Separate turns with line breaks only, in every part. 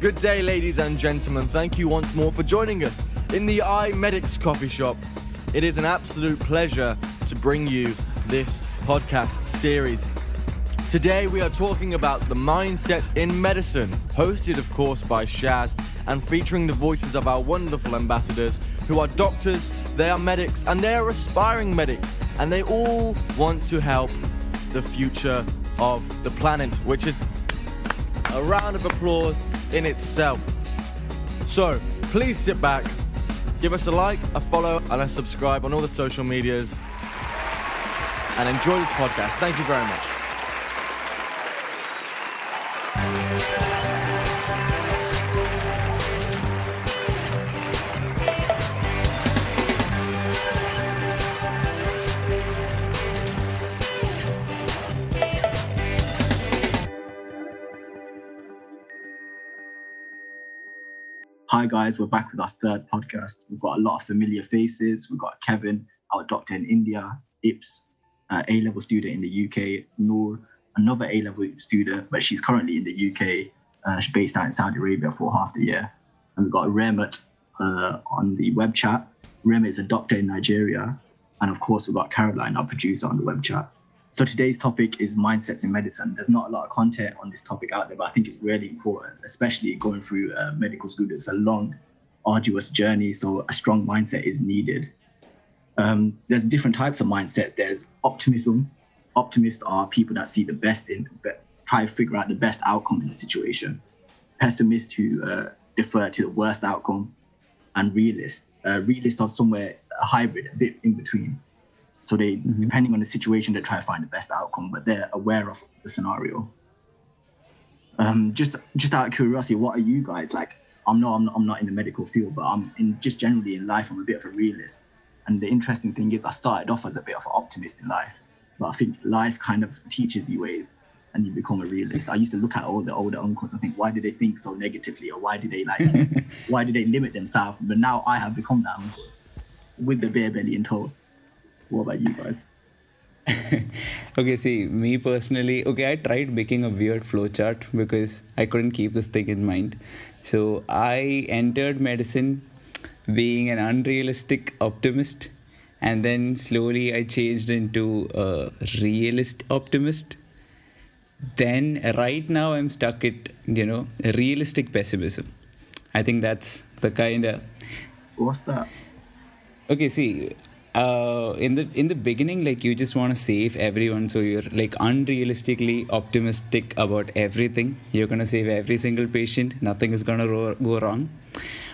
Good day, ladies and gentlemen. Thank you once more for joining us in the iMedics coffee shop. It is an absolute pleasure to bring you this podcast series. Today we are talking about the mindset in medicine, hosted of course by Shaz and featuring the voices of our wonderful ambassadors who are doctors, they are medics and they are aspiring medics, and they all want to help the future of the planet, which is a round of applause in itself. So please sit back, give us a like, a follow and a subscribe on all the social medias and enjoy this podcast. Thank you very much.
Hi guys, we're back with our third podcast. We've got a lot of familiar faces. We've got Kevin, our doctor in India, Ips, A-level student in the UK, Noor, another A-level student, but she's currently in the UK. She's based out in Saudi Arabia for half the year. And we've got Remet on the web chat. Remet is a doctor in Nigeria. And of course, we've got Caroline, our producer on the web chat. So today's topic is mindsets in medicine. There's not a lot of content on this topic out there, but I think it's really important, especially going through medical school. It's a long, arduous journey, so a strong mindset is needed. There's different types of mindset. There's optimism. Optimists are people that see the best in, try to figure out the best outcome in the situation. Pessimists who defer to the worst outcome. And realists. Realists are somewhere a hybrid, a bit in between. So they, depending on the situation, they try to find the best outcome, but they're aware of the scenario. Just out of curiosity, what are you guys like? I'm not in the medical field, but I'm in just generally in life, I'm a bit of a realist. And the interesting thing is I started off as a bit of an optimist in life, but I think life kind of teaches you ways and you become a realist. I used to look at all the older uncles and think, why do they think so negatively? Or why do they why do they limit themselves? But now I have become that uncle with the bare belly in tow. What about you guys?
Okay, see, me personally, I tried making a weird flowchart because I couldn't keep this thing in mind. So I entered medicine being an unrealistic optimist, and then slowly I changed into a realist optimist. Then right now I'm stuck at, a realistic pessimism. I think that's the kind of...
What's that?
Okay, see... in the beginning, like, you just want to save everyone, so you're like unrealistically optimistic about everything. You're gonna save every single patient, nothing is gonna go wrong.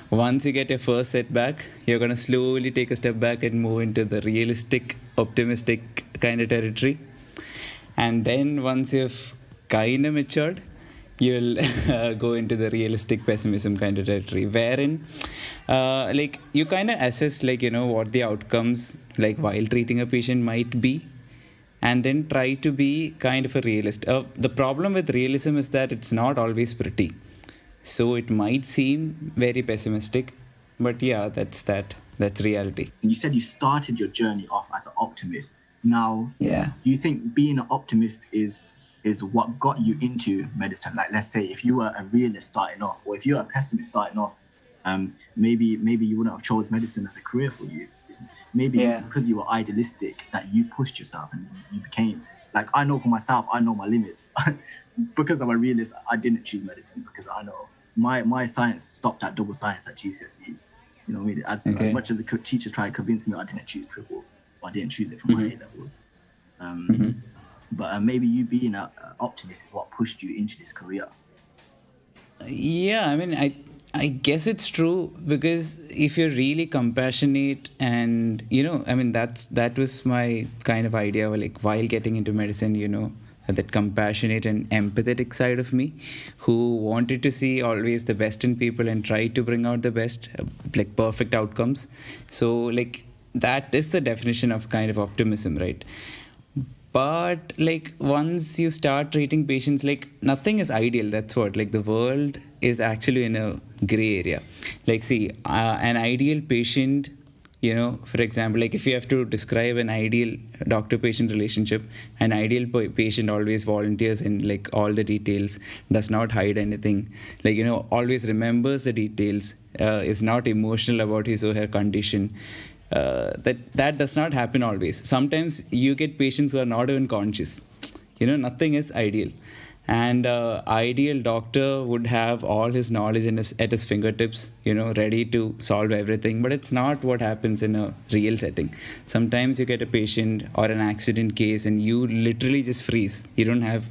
Once you get your first setback, you're gonna slowly take a step back and move into the realistic, optimistic kind of territory. And then once you've kind of matured, you'll go into the realistic pessimism kind of territory, wherein you kind of assess what the outcomes while treating a patient might be, and then try to be kind of a realist. The problem with realism is that it's not always pretty, so it might seem very pessimistic, but yeah, that's reality.
You said you started your journey off as an optimist. Now,
yeah,
do you think being an optimist is what got you into medicine? Like, let's say if you were a realist starting off, or if you're a pessimist starting off, maybe you wouldn't have chose medicine as a career for you. Maybe because you were idealistic that you pushed yourself and you became, like, I know for myself, I know my limits. Because I'm a realist, I didn't choose medicine because I know my science stopped at double science at GCSE. You know what I mean? As much as the teachers tried to convince me I didn't choose triple, I didn't choose it for my A-levels. But maybe you being an optimist is what pushed you into this career.
Yeah, I mean, I guess it's true, because if you're really compassionate and, that was my kind of idea, while getting into medicine, that compassionate and empathetic side of me, who wanted to see always the best in people and try to bring out the best, perfect outcomes. So, that is the definition of kind of optimism, right? But once you start treating patients, nothing is ideal. That's what, the world is actually in a gray area. See, an ideal patient For example, like if you have to describe an ideal doctor-patient relationship, an ideal patient always volunteers in like all the details, does not hide anything, like, always remembers the details, is not emotional about his or her condition. That does not happen always. Sometimes you get patients who are not even conscious. Nothing is ideal. And ideal doctor would have all his knowledge at his fingertips, ready to solve everything. But it's not what happens in a real setting. Sometimes you get a patient or an accident case and you literally just freeze. You don't have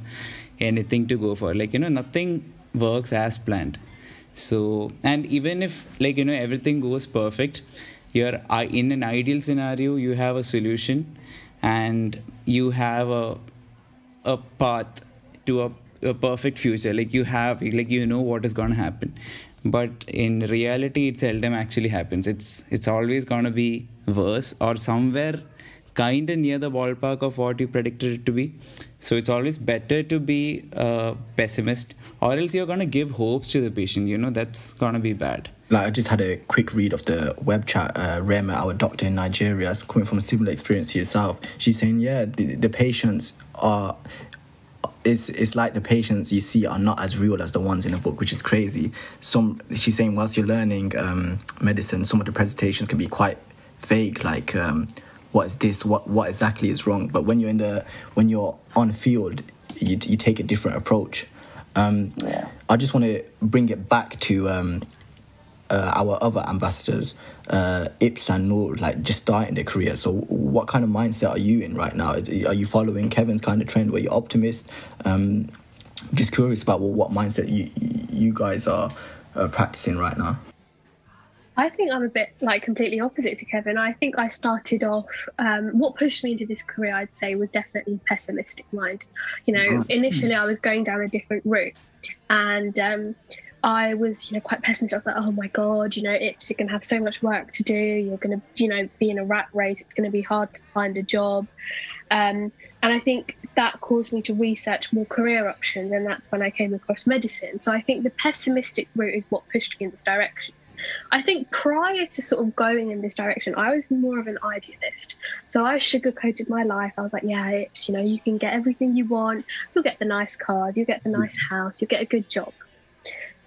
anything to go for. Like, nothing works as planned. So, and even if, like, everything goes perfect, you're in an ideal scenario, you have a solution and you have a path to a perfect future. Like you know what is going to happen, but in reality it seldom actually happens. It's always going to be worse or somewhere kind of near the ballpark of what you predicted it to be. So it's always better to be a pessimist, or else you're going to give hopes to the patient. That's going to be bad.
Like, I just had a quick read of the web chat. Rema, our doctor in Nigeria, is coming from a similar experience to yourself. She's saying, the patients are... It's like the patients you see are not as real as the ones in the book, which is crazy. She's saying whilst you're learning medicine, some of the presentations can be quite vague, like what is this, what exactly is wrong. But when you're on field, you take a different approach. I just want to bring it back to our other ambassadors, Ips and Noor, like just starting their career. So what kind of mindset are you in right now? Are you following Kevin's kind of trend where you're optimist? Just curious about what mindset you guys are practicing right now.
I think I'm a bit like completely opposite to Kevin. I think I started off, what pushed me into this career, I'd say, was definitely pessimistic mind. Initially I was going down a different route, and I was, quite pessimistic. I was like, oh my God, you're going to have so much work to do. You're going to, be in a rat race. It's going to be hard to find a job. And I think that caused me to research more career options. And that's when I came across medicine. So I think the pessimistic route is what pushed me in this direction. I think prior to sort of going in this direction, I was more of an idealist. So I sugarcoated my life. I was like, it's, you can get everything you want. You'll get the nice cars. You'll get the nice house. You'll get a good job.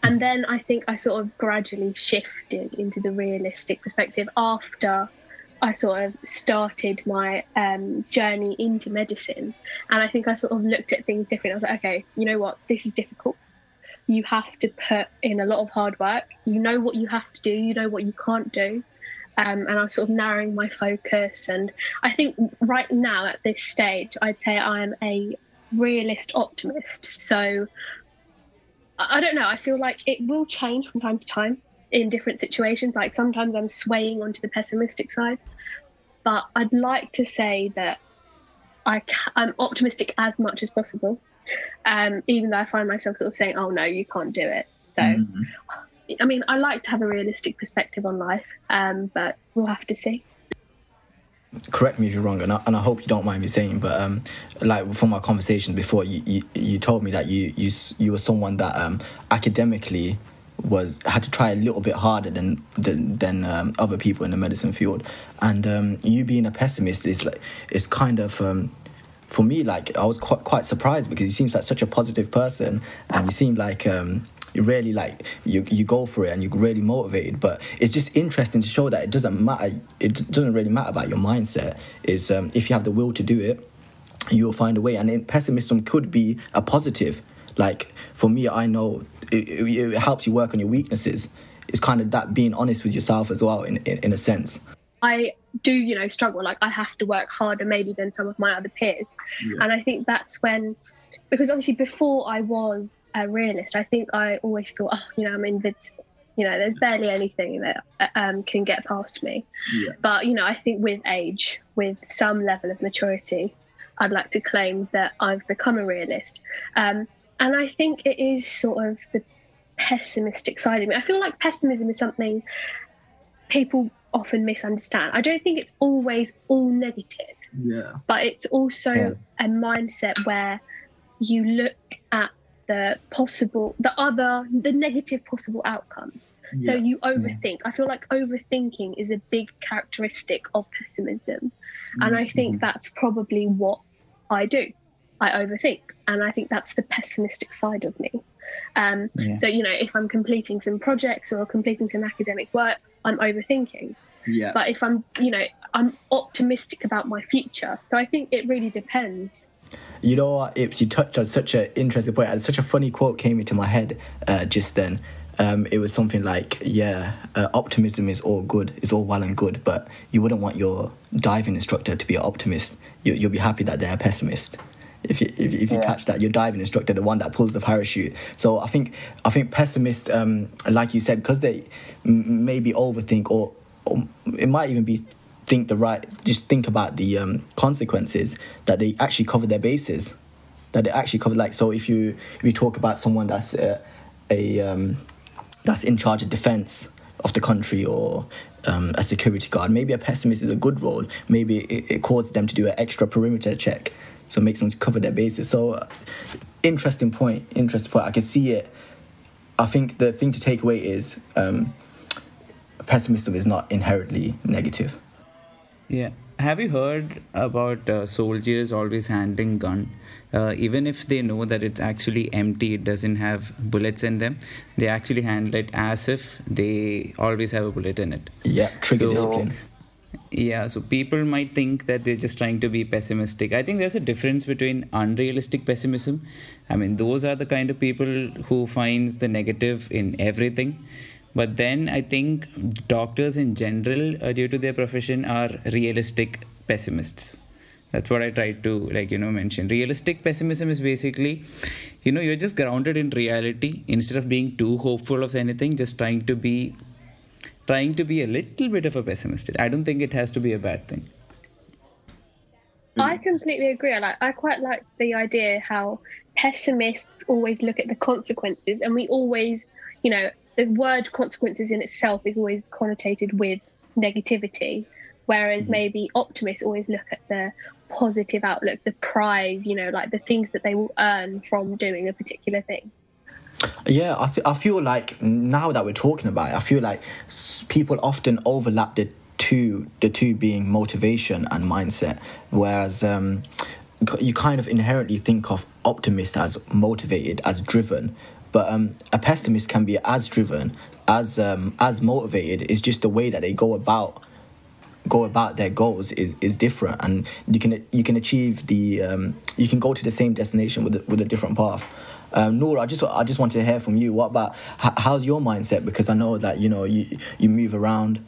And then I think I sort of gradually shifted into the realistic perspective after I sort of started my journey into medicine. And I think I sort of looked at things differently. I was like, okay, you know what? This is difficult. You have to put in a lot of hard work. You know what you have to do. You know what you can't do. And I'm sort of narrowing my focus. And I think right now at this stage, I'd say I'm a realist optimist. So I don't know. I feel like it will change from time to time in different situations. Like sometimes I'm swaying onto the pessimistic side, but I'd like to say that I'm optimistic as much as possible, even though I find myself sort of saying, oh no, you can't do it. So, I mean, I like to have a realistic perspective on life, but we'll have to see.
Correct me if you're wrong, and I hope you don't mind me saying, but like from our conversations before, you told me that you were someone that academically had to try a little bit harder than other people in the medicine field, and you being a pessimist is kind of for me, like, I was quite surprised, because you seem like such a positive person, and you seem like you really, like, you go for it and you're really motivated. But it's just interesting to show that it doesn't matter. It doesn't really matter about your mindset. Is if you have the will to do it, you'll find a way. And pessimism could be a positive. Like, for me, I know it helps you work on your weaknesses. It's kind of that being honest with yourself as well, in a sense.
I do, struggle. Like, I have to work harder maybe than some of my other peers. Yeah. And I think that's when, because obviously before I was a realist, I think I always thought, I'm invincible. There's barely anything that can get past me. Yeah. But, I think with age, with some level of maturity, I'd like to claim that I've become a realist. And I think it is sort of the pessimistic side of me. I feel like pessimism is something people often misunderstand. I don't think it's always all negative. Yeah. But it's also a mindset where you look at the negative possible outcomes. So you overthink. I feel like overthinking is a big characteristic of pessimism. And I think that's probably what I do. I overthink. And I think that's the pessimistic side of me. So, if I'm completing some projects or completing some academic work, I'm overthinking.
Yeah.
But if I'm optimistic about my future. So I think it really depends.
You know what, Ips, you touched on such an interesting point, and such a funny quote came into my head just then. It was something like, optimism is all good, it's all well and good, but you wouldn't want your diving instructor to be an optimist. You'll be happy that they're a pessimist. If you catch that, your diving instructor, the one that pulls the parachute. So I think pessimists, like you said, because they maybe overthink, or it might even be just think about the consequences, that they actually cover their bases, that they actually cover, like, so if you talk about someone that's that's in charge of defense of the country, or a security guard, maybe a pessimist is a good role. Maybe it causes them to do an extra perimeter check, so it makes them cover their bases. So interesting point. I can see it. I think the thing to take away is pessimism is not inherently negative.
Yeah. Have you heard about soldiers always handling gun? Even if they know that it's actually empty, it doesn't have bullets in them, they actually handle it as if they always have a bullet in it.
Yeah, trigger discipline.
Yeah, so people might think that they're just trying to be pessimistic. I think there's a difference between unrealistic pessimism. I mean, those are the kind of people who finds the negative in everything. But then I think doctors in general, due to their profession, are realistic pessimists. That's what I tried to mention. Realistic pessimism is basically, you're just grounded in reality instead of being too hopeful of anything, just trying to be a little bit of a pessimist. I don't think it has to be a bad thing.
I completely agree. I quite like the idea how pessimists always look at the consequences, and we always, the word consequences in itself is always connotated with negativity, whereas maybe optimists always look at the positive outlook, the prize, like the things that they will earn from doing a particular thing.
Yeah, I feel like now that we're talking about it, I feel like people often overlap the two being motivation and mindset, whereas you kind of inherently think of optimist as motivated, as driven, but a pessimist can be as driven, as motivated. It's just the way that they go about their goals is different, and you can achieve you can go to the same destination with a different path. Noor, I just wanted to hear from you. What about how's your mindset? Because I know that you move around,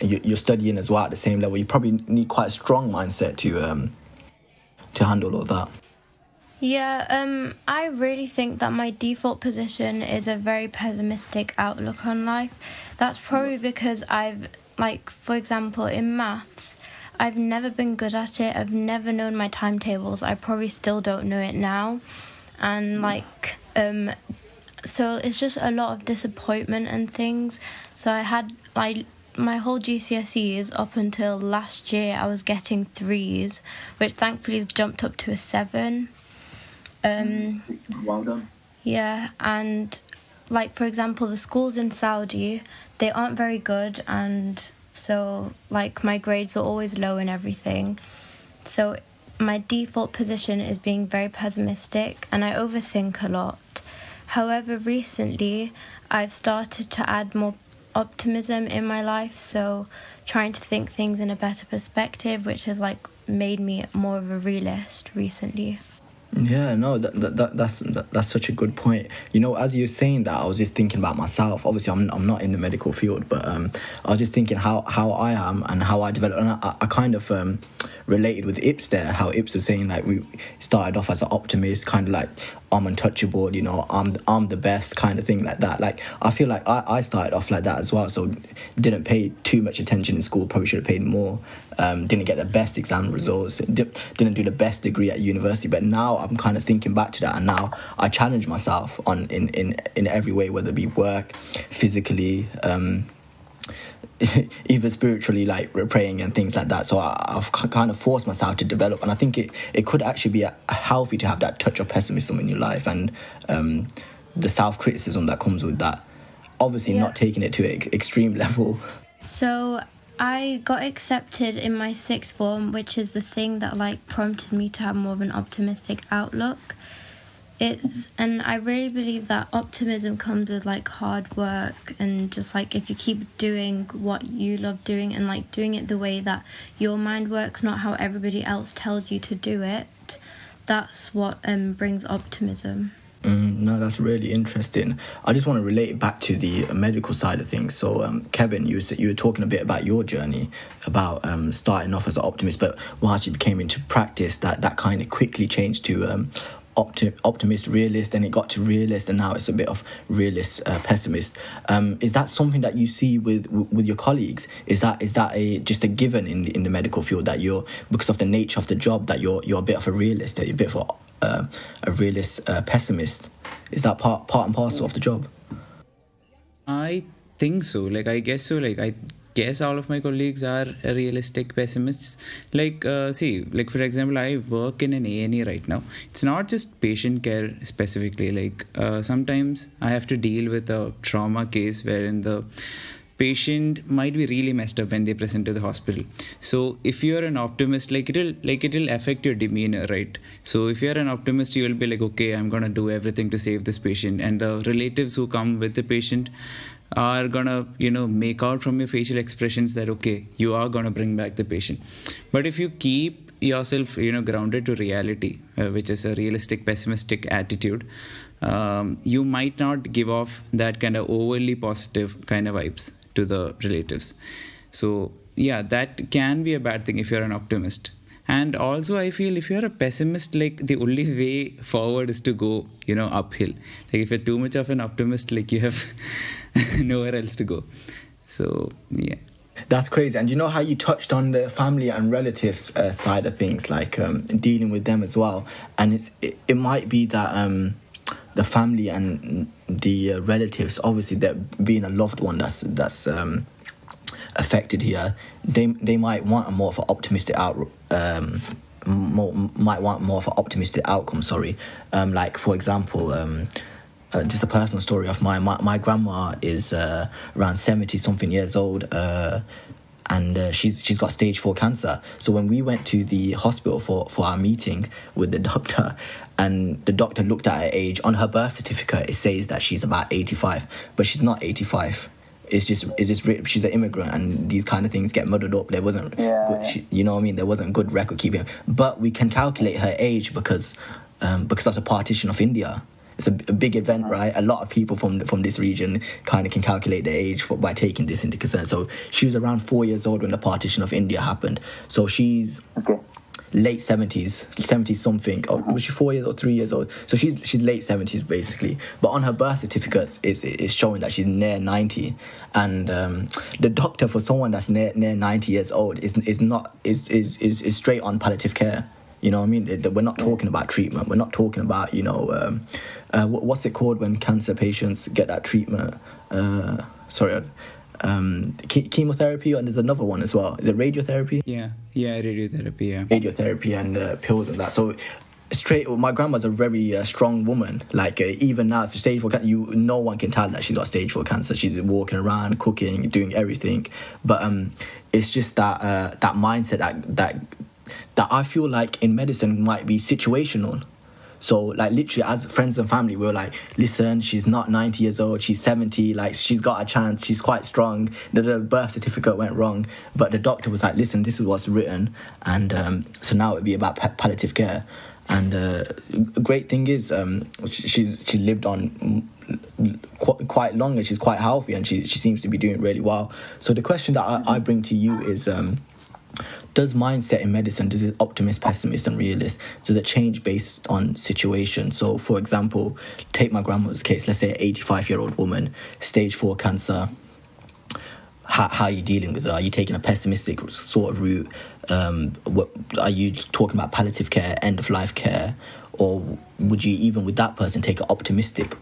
you're studying as well at the same level. You probably need quite a strong mindset to handle all that.
Yeah, I really think that my default position is a very pessimistic outlook on life. That's probably because for example, in maths, I've never been good at it. I've never known my timetables. I probably still don't know it now. And so it's just a lot of disappointment and things. So I had my whole GCSEs up until last year, I was getting 3s, which thankfully has jumped up to a 7.
Well done.
Yeah, and for example, the schools in Saudi, they aren't very good, and so my grades were always low and everything. So my default position is being very pessimistic, and I overthink a lot. However, recently I've started to add more optimism in my life, so trying to think things in a better perspective, which has made me more of a realist recently.
Yeah, no, that's such a good point. As you're saying that, I was just thinking about myself. Obviously, I'm not in the medical field, but I was just thinking how I am and how I developed. And I kind of related with Ips there, how Ips was saying we started off as an optimist, kind of I'm untouchable, I'm the best kind of thing like that. I feel like I started off like that as well, so didn't pay too much attention in school, probably should have paid more, didn't get the best exam results, didn't do the best degree at university, but now I'm kind of thinking back to that, and now I challenge myself in every way, whether it be work, physically, even spiritually, like praying and things like that. So I've kind of forced myself to develop, and I think it could actually be healthy to have that touch of pessimism in your life, and the self-criticism that comes with that. Obviously, not taking it to an extreme level.
So I got accepted in my sixth form, which is the thing that like prompted me to have more of an optimistic outlook. And I really believe that optimism comes with like hard work, and just like if you keep doing what you love doing and like doing it the way that your mind works, not how everybody else tells you to do it, that's what brings optimism.
No, that's really interesting. I just want to relate it back to the medical side of things. So, Kevin, you were talking a bit about your journey, about starting off as an optimist, but once you became into practice, that kind of quickly changed to optimist, realist, then it got to realist, and now it's a bit of realist, pessimist. Is that something that you see with your colleagues? Is that just a given in the medical field, that you're, because of the nature of the job, that you're a bit of a realist, that you're a bit of a realist pessimist? Is that part and parcel of the job?
I think so. Like, I guess so. Like, I guess all of my colleagues are realistic pessimists. Like, see, like for example, I work in an A&E right now. It's not just patient care specifically. Like, sometimes I have to deal with a trauma case wherein the patient might be really messed up when they present to the hospital. So if you're an optimist, it'll affect your demeanor, right? So if you're an optimist, you'll be like, okay, I'm gonna do everything to save this patient, and the relatives who come with the patient are gonna make out from your facial expressions that okay, you are gonna bring back the patient. But if you keep yourself grounded to reality, which is a realistic pessimistic attitude, you might not give off that kind of overly positive kind of vibes to the relatives. So yeah, that can be a bad thing if you're an optimist. And also I feel if you're a pessimist, like the only way forward is to go uphill. Like if you're too much of an optimist, like you have nowhere else to go. So yeah,
that's crazy. And you know how you touched on the family and relatives side of things, like dealing with them as well. And it might be that the family and the relatives, obviously that being a loved one that's affected here, they might want a more of an optimistic outcome. Sorry, like for example, just a personal story of mine. My grandma is around 70 something years old, and she's got stage 4 cancer. So when we went to the hospital for our meeting with the doctor, and the doctor looked at her age, on her birth certificate it says that she's about 85, but she's not 85. It's just she's an immigrant, and these kind of things get muddled up. There wasn't good, there wasn't good record keeping. But we can calculate her age because of the partition of India. It's a big event, right? A lot of people from this region kind of can calculate their age by taking this into concern. So she was around 4 years old when the partition of India happened. So she's late 70s, 70 something. Or was she 4 years or 3 years old? So she's late 70s basically. But on her birth certificate, it's showing that she's near 90. And the doctor, for someone that's near 90 years old, is straight on palliative care. You know what I mean? We're not talking about treatment. We're not talking about, what's it called when cancer patients get that treatment? Chemotherapy, and there's another one as well. Is it radiotherapy?
Yeah, radiotherapy, yeah.
Radiotherapy and pills and that. So my grandma's a very strong woman. Like even now, it's stage 4 cancer. No one can tell that she's got stage 4 cancer. She's walking around, cooking, doing everything. But it's just that mindset that I feel like in medicine might be situational. So like literally as friends and family, we were like, listen, she's not 90 years old, she's 70, like she's got a chance, she's quite strong. The birth certificate went wrong, but the doctor was like, listen, this is what's written, and so now it'd be about palliative care. And the great thing is she lived on quite long, and she's quite healthy, and she seems to be doing really well. So the question that I bring to you is, does mindset in medicine, does it optimist, pessimist and realist, does it change based on situation? So for example, take my grandmother's case, let's say an 85-year-old woman, stage 4 cancer. How are you dealing with it? Are you taking a pessimistic sort of route? What are you talking about, palliative care, end of life care? Or would you, even with that person, take an optimistic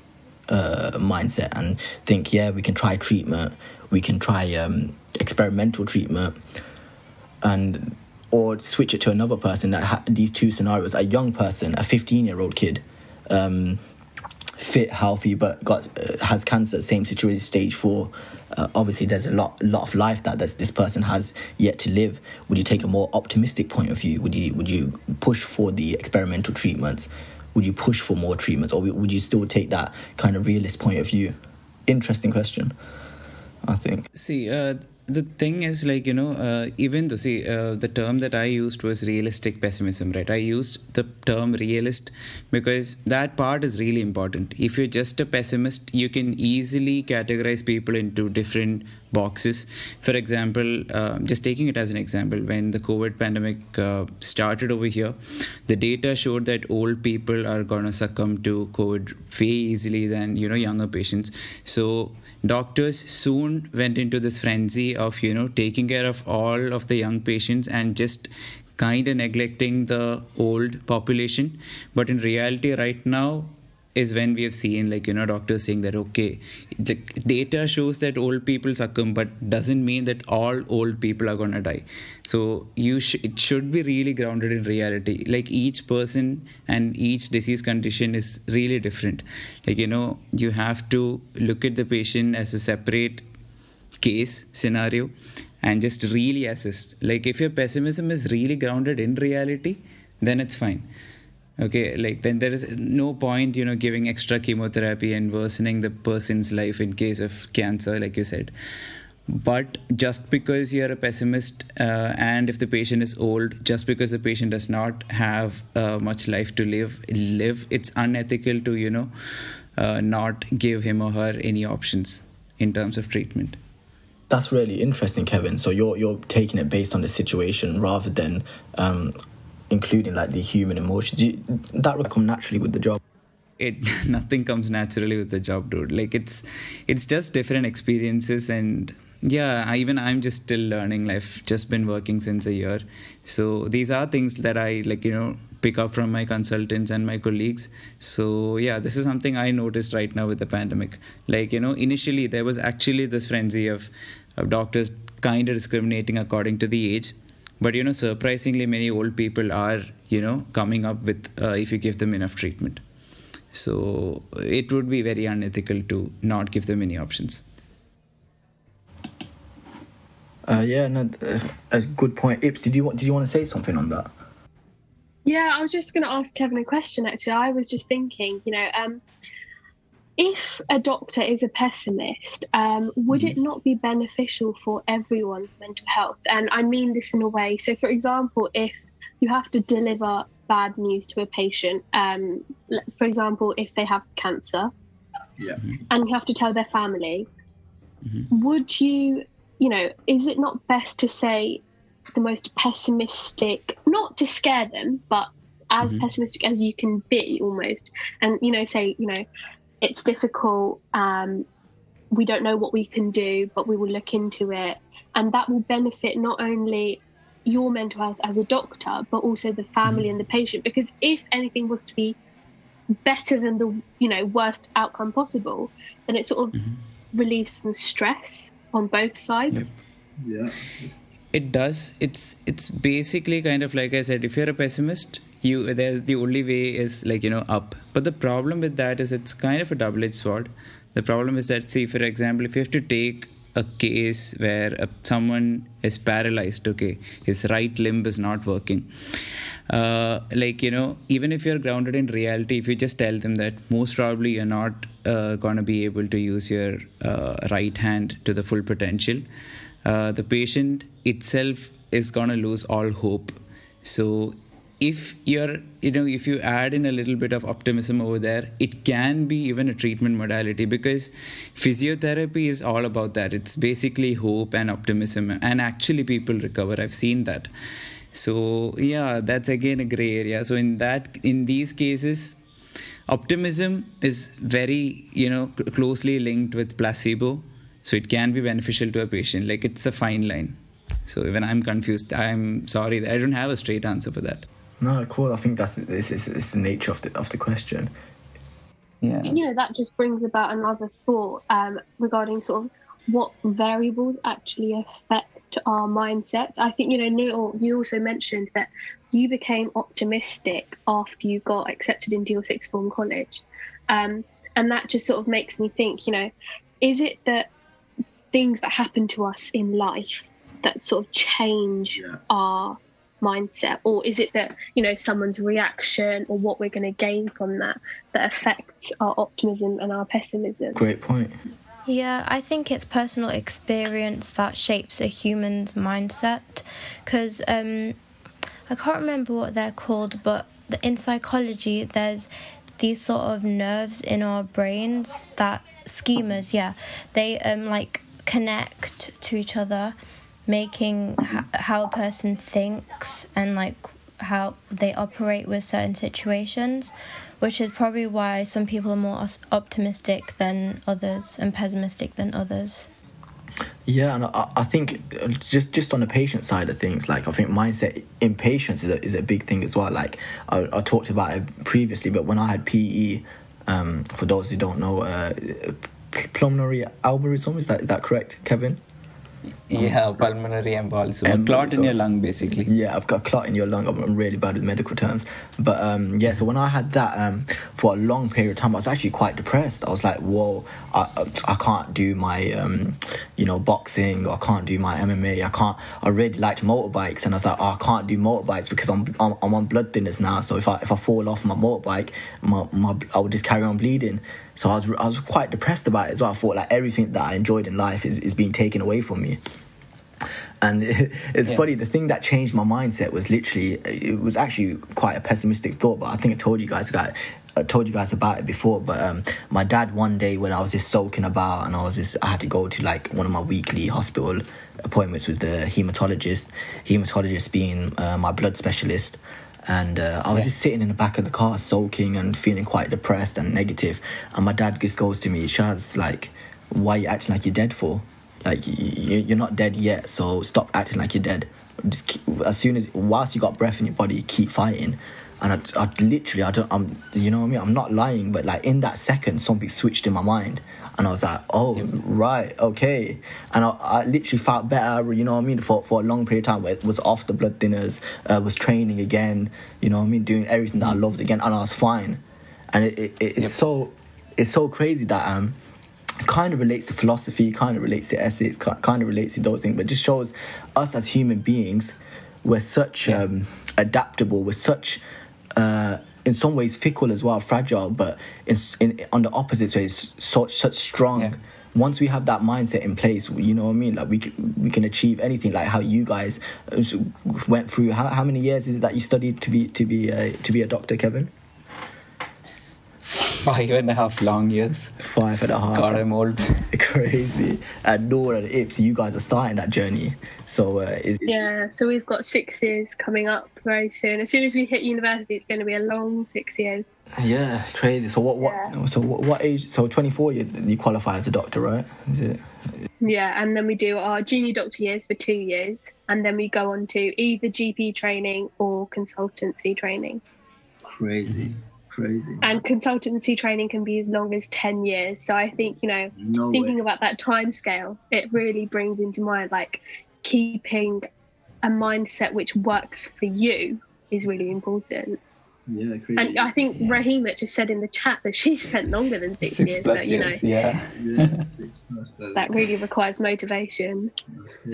mindset and think, yeah, we can try treatment? we can try experimental treatment, and or switch it to another person. These two scenarios: a young person, a 15-year-old kid, fit, healthy, but has cancer, same situation, stage 4. Obviously, there's a lot of life that this person has yet to live. Would you take a more optimistic point of view? Would you push for the experimental treatments? Would you push for more treatments, or would you still take that kind of realist point of view? Interesting question, I think.
See, the thing is, like, even though, the term that I used was realistic pessimism, right? I used the term realist because that part is really important. If you're just a pessimist, you can easily categorize people into different boxes. For example, just taking it as an example, when the COVID pandemic started over here, the data showed that old people are going to succumb to COVID way easily than, younger patients. So doctors soon went into this frenzy of, taking care of all of the young patients and just kind of neglecting the old population. But in reality, right now is when we have seen, doctors saying that, okay, the data shows that old people succumb, but doesn't mean that all old people are going to die. So it should be really grounded in reality. Like, each person and each disease condition is really different. You have to look at the patient as a separate case scenario and just really assess. Like, if your pessimism is really grounded in reality, then it's fine. Okay, then there is no point, giving extra chemotherapy and worsening the person's life in case of cancer, like you said. But just because you're a pessimist, and if the patient is old, just because the patient does not have much life to live, it's unethical to, not give him or her any options in terms of treatment.
That's really interesting, Kevin. So you're taking it based on the situation rather than including the human emotions. That would come naturally with the job.
Nothing comes naturally with the job, dude. It's just different experiences, and I'm just still learning. I've just been working since a year, so these are things that I pick up from my consultants and my colleagues. So this is something I noticed right now with the pandemic. Initially there was actually this frenzy of doctors kind of discriminating according to the age. But, surprisingly many old people are, coming up with, if you give them enough treatment. So it would be very unethical to not give them any options.
A good point. Ips, did you want to say something on that?
Yeah, I was just going to ask Kevin a question, actually. I was just thinking, if a doctor is a pessimist, would it not be beneficial for everyone's mental health? And I mean this in a way. So, for example, if you have to deliver bad news to a patient, for example, if they have cancer, and you have to tell their family, would you, is it not best to say the most pessimistic, not to scare them, but as pessimistic as you can be almost, and, say, it's difficult, we don't know what we can do, but we will look into it. And that will benefit not only your mental health as a doctor, but also the family and the patient. Because if anything was to be better than the worst outcome possible, then it sort of relieves some stress on both sides.
Yeah.
It does. It's basically kind of like I said, if you're a pessimist, there's the only way is up. But the problem with that is it's kind of a double-edged sword. The problem is that, for example, if you have to take a case where someone is paralyzed, okay, his right limb is not working. Even if you're grounded in reality, if you just tell them that most probably you're not going to be able to use your right hand to the full potential, the patient itself is going to lose all hope. So if if you add in a little bit of optimism over there, it can be even a treatment modality, because physiotherapy is all about that. It's basically hope and optimism, and actually people recover. I've seen that. So that's again a gray area. So in these cases, optimism is very closely linked with placebo. So it can be beneficial to a patient. It's a fine line. So when I'm confused, I'm sorry, I don't have a straight answer for that.
No, cool. I think it's the nature of the question.
Yeah.
That just brings about another thought regarding sort of what variables actually affect our mindsets. I think, Noor, you also mentioned that you became optimistic after you got accepted into your sixth form college. And that just sort of makes me think, is it that things that happen to us in life that sort of change our mindset, or is it that someone's reaction or what we're going to gain from that affects our optimism and our pessimism?
Great point.
Yeah, I think it's personal experience that shapes a human's mindset, because I can't remember what they're called, but in psychology there's these sort of nerves in our brains, that schemas, they like connect to each other, making how a person thinks and like how they operate with certain situations, which is probably why some people are more optimistic than others and pessimistic than others.
Yeah, and I think just on the patient side of things, like I think mindset in patients is a big thing as well. Like I talked about it previously, but when I had PE, for those who don't know, pulmonary embolism, is that correct, Kevin?
Yeah, pulmonary embolism. A clot in your lung, basically.
Yeah, I've got a clot in your lung. I'm really bad with medical terms. But so when I had that for a long period of time, I was actually quite depressed. I was like, whoa, I can't do my, boxing, or I can't do my MMA. I really liked motorbikes. And I was like, I can't do motorbikes because I'm on blood thinners now. So if I fall off my motorbike, I would just carry on bleeding. So I was quite depressed about it as well. I thought like everything that I enjoyed in life is being taken away from me. And it's funny, the thing that changed my mindset was it was actually quite a pessimistic thought, but I think I told you guys about it before. But my dad, one day when I was just soaking about and I had to go to like one of my weekly hospital appointments with the hematologist being my blood specialist. And I was just sitting in the back of the car soaking and feeling quite depressed and negative. And my dad just goes to me, Shaz, like, why are you acting like you're dead for? Like, you're not dead yet, so stop acting like you're dead. Just whilst you got breath in your body, keep fighting. And I'm not lying, but like in that second, something switched in my mind. And I was like, oh, right, okay. And I literally felt better, for a long period of time, where it was off the blood thinners, was training again, doing everything that I loved again, and I was fine. And it's so crazy that it kind of relates to philosophy, kind of relates to ethics, kind of relates to those things, but it just shows us as human beings, we're such adaptable, we're such... in some ways fickle as well, fragile, but on the opposite side, such strong. Yeah. Once we have that mindset in place, like we can achieve anything. Like how you guys went through. How many years is it that you studied to be a doctor, Kevin?
5.5 long years.
5.5.
God, I'm old.
Crazy. And Noor and Ips, you guys are starting that journey. So
so we've got 6 years coming up very soon. As soon as we hit university, it's going to be a long 6 years.
Yeah, crazy. So what age? So 24, you qualify as a doctor, right? Is it?
Yeah, and then we do our junior doctor years for 2 years, and then we go on to either GP training or consultancy training.
Crazy.
And consultancy training can be as long as 10 years. So I think, thinking about that time scale, it really brings into mind, like, keeping a mindset which works for you is really important.
Yeah, crazy.
And I think Rahima just said in the chat that she spent longer than 6 years.
6+ years, yeah.
That really requires motivation.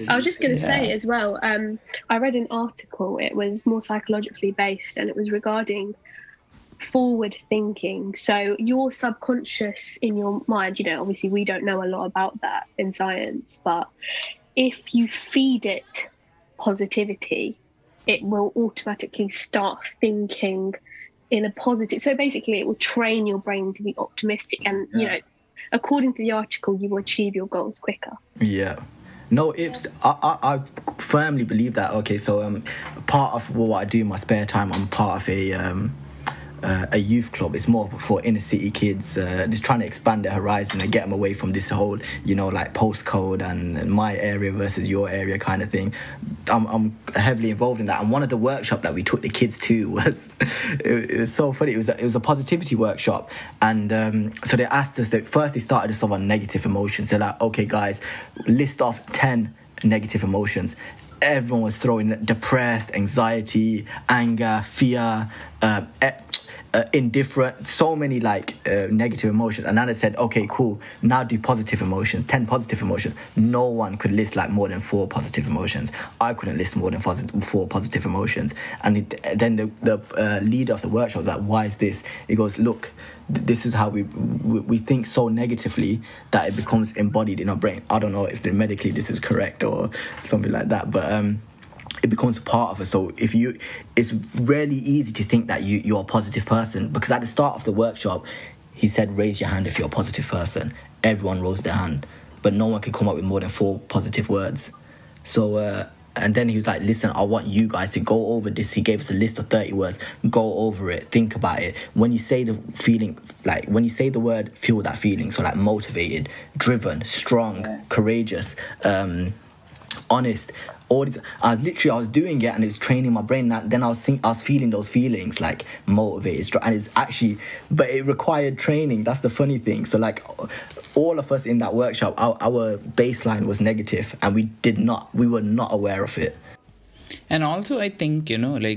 I was just going to say as well, I read an article, it was more psychologically based, and it was regarding forward thinking. So your subconscious in your mind, obviously we don't know a lot about that in science, but if you feed it positivity, it will automatically start thinking in a positive. So basically it will train your brain to be optimistic, and according to the article, you will achieve your goals quicker.
Yeah. No, I firmly believe that. Okay, so part of what I do in my spare time, I'm part of a youth club. It's more for inner city kids, just trying to expand their horizon and get them away from this whole, like postcode and my area versus your area kind of thing. I'm heavily involved in that. And one of the workshops that we took the kids to was, it was so funny. It was a positivity workshop. And so they asked us, first they started us off on negative emotions. They're like, okay, guys, list off 10 negative emotions. Everyone was throwing depressed, anxiety, anger, fear, indifferent, so many negative emotions. And then I said, okay, cool, now do positive emotions, 10 positive emotions. No one could list more than 4 positive emotions. I couldn't list more than 4 positive emotions. And then the leader of the workshop was like, why is this? He goes, look, this is how we think so negatively that it becomes embodied in our brain. I don't know if medically this is correct or something like that, but it becomes a part of us. So it's really easy to think that you're a positive person, because at the start of the workshop he said, raise your hand if you're a positive person. Everyone rose their hand, but no one could come up with more than 4 positive words. So and then he was like, listen, I want you guys to go over this. He gave us a list of 30 words. Go over it. Think about it. When you say the feeling, when you say the word, feel that feeling. So motivated, driven, strong, courageous, honest. All these, I was doing it, and it was training my brain. Then I was feeling those feelings, motivated, and it's actually, but it required training. That's the funny thing. So all of us in that workshop, our baseline was negative, and we were not aware of it.
And also, I think,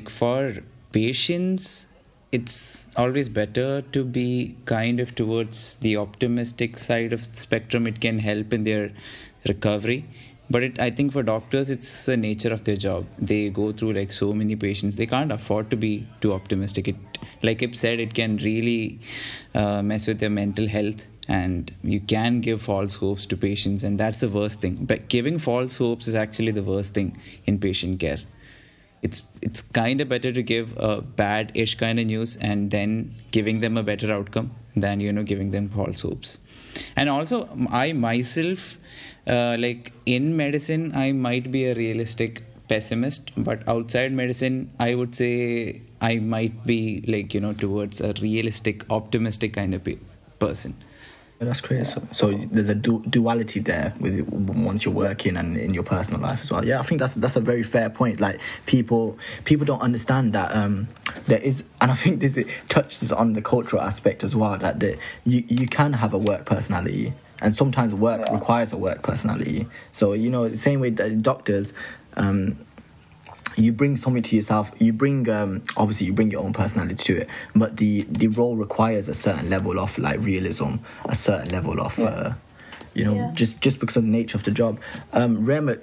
for patients, it's always better to be kind of towards the optimistic side of the spectrum. It can help in their recovery. But I think for doctors, it's the nature of their job. They go through so many patients. They can't afford to be too optimistic. Like Ip said, it can really mess with their mental health. And you can give false hopes to patients, and that's the worst thing. But giving false hopes is actually the worst thing in patient care. It's kind of better to give a bad-ish kind of news and then giving them a better outcome than giving them false hopes. And also, I myself, in medicine, I might be a realistic pessimist, but outside medicine, I would say I might be towards a realistic, optimistic kind of person.
That's great. So there's a duality there with once you're working and in your personal life as well. Yeah, I think that's a very fair point. People don't understand that there is, and I think this touches on the cultural aspect as well, that you can have a work personality, and sometimes work requires a work personality. So the same way that doctors, you bring something to yourself. You bring obviously you bring your own personality to it, but the role requires a certain level of realism, a certain level of just because of the nature of the job. Rem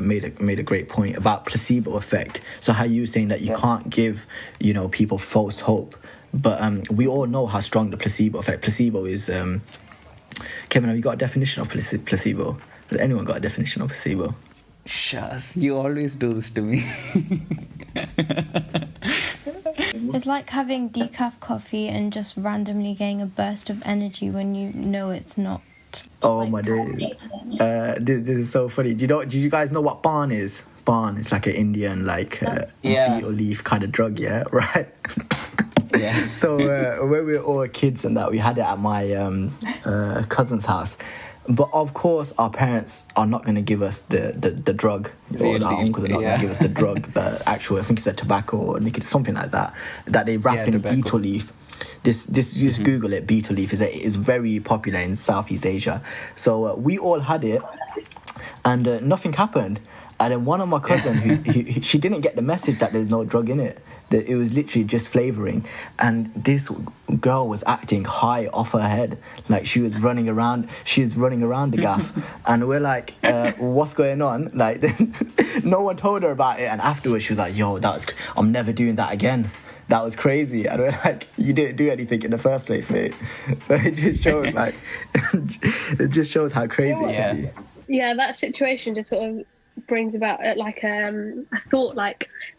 made a great point about placebo effect. So how you were saying that you can't give people false hope, but we all know how strong the placebo effect. Placebo is. Kevin, have you got a definition of placebo? Has anyone got a definition of placebo?
Shaz, you always do this to me.
It's like having decaf coffee and just randomly getting a burst of energy when you know it's not.
Oh my days! This is so funny. Did you guys know what Ban is? Ban is like an Indian betel leaf kind of drug, yeah, right? Yeah. So when we were all kids and that, we had it at my cousin's house. But of course, our parents are not going to give us the drug, or our uncles are not going to give us the drug, the actual, I think it's a tobacco or nicotine, something like that they wrap in a betel leaf. This just Google it. Betel leaf is very popular in Southeast Asia. So we all had it, and nothing happened. And then one of my cousins, she didn't get the message that there's no drug in it. That it was literally just flavoring, and this girl was acting high off her head, she was running around the gaff, and we're like, what's going on? No one told her about it, and afterwards she was like, yo, I'm never doing that again. That was crazy. And we're like, you didn't do anything in the first place, mate. So it just shows it just shows how crazy it can be.
Yeah, that situation just sort of brings about a thought,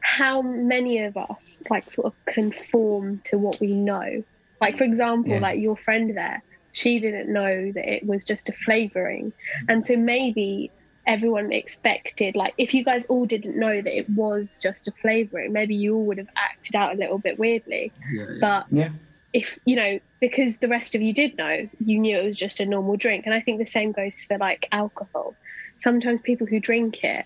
how many of us sort of conform to what we know. For example, your friend there, she didn't know that it was just a flavouring, and so maybe everyone expected, like if you guys all didn't know that it was just a flavouring, maybe you all would have acted out a little bit weirdly. But if, you know, because the rest of you did know, you knew it was just a normal drink. And I think the same goes for like alcohol. Sometimes people who drink it,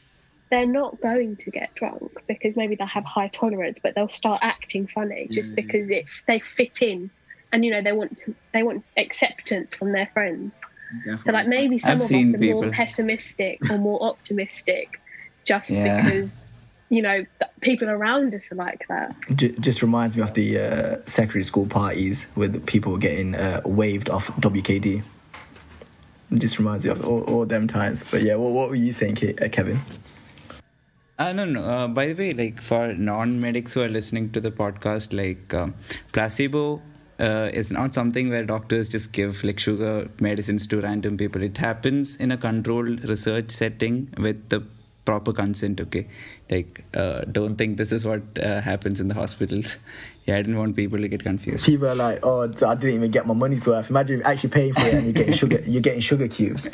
they're not going to get drunk because maybe they have high tolerance, but they'll start acting funny just because they fit in, and you know they want acceptance from their friends. Definitely. So like maybe some of us are more pessimistic or more optimistic just because, you know, people around us are like that.
Just reminds me of the secondary school parties with people getting waved off WKD. It just reminds me of all them times. But yeah, what were you saying, Kevin?
No. By the way, like for non-medics who are listening to the podcast, like placebo is not something where doctors just give like sugar medicines to random people. It happens in a controlled research setting with the proper consent, okay? Like, don't think this is what happens in the hospitals. Yeah, I didn't want people to get confused.
People are like, oh, I didn't even get my money's worth. Imagine actually paying for it and you're getting sugar cubes.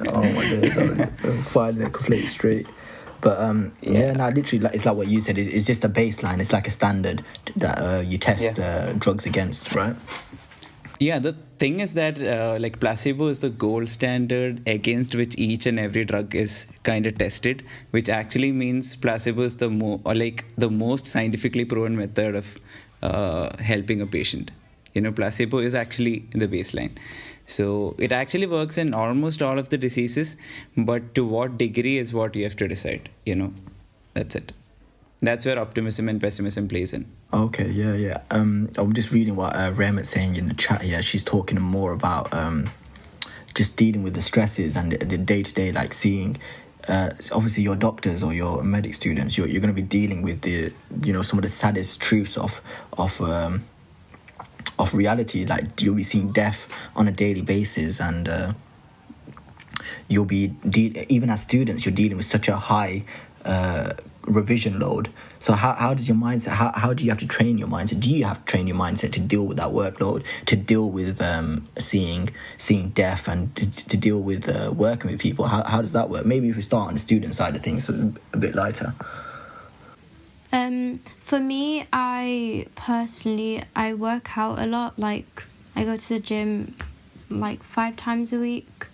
Oh my God, finding it completely straight. But literally, like, it's like what you said. It's just a baseline. It's like a standard that you test drugs against, right?
Yeah, the thing is that like placebo is the gold standard against which each and every drug is kind of tested, which actually means placebo is the most scientifically proven method of helping a patient. You know, placebo is actually the baseline. So it actually works in almost all of the diseases, but to what degree is what you have to decide, you know. That's it. That's where optimism and pessimism plays in.
Okay, yeah. I'm just reading what Rehmat's saying in the chat here. She's talking more about just dealing with the stresses and the day-to-day, like seeing... obviously your doctors or your medic students, you're going to be dealing with some of the saddest truths of reality. Like you'll be seeing death on a daily basis, and you'll be even as students you're dealing with such a high revision load. So how does your mindset, how do you have to train your mindset? Do you have to train your mindset to deal with that workload, to deal with seeing death, and to deal with working with people? How does that work? Maybe if we start on the student side of things, so a bit lighter.
For me, I work out a lot. Like I go to the gym like 5 times a week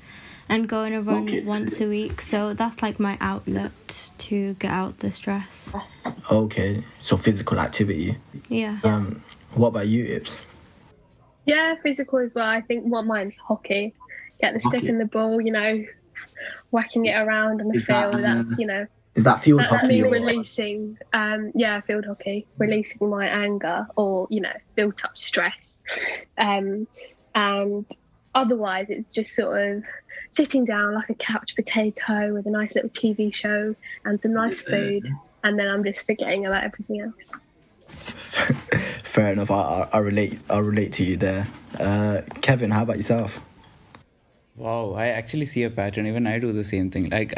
and go on a run once a week. So that's like my outlet to get out the stress.
Okay, so physical activity.
Yeah.
What about you, Ibs?
Yeah, physical as well. I think mine's hockey. Get the stick and the ball, you know, whacking it around on the field. That's, you know.
Is that field hockey?
That's me releasing, field hockey, releasing my anger or, you know, built up stress. And otherwise, it's just sort of sitting down like a couch potato with a nice little TV show and some nice food, and then I'm just forgetting about everything else.
Fair enough. I relate to you there. Kevin, how about yourself?
Wow, I actually see a pattern. Even I do the same thing. Like,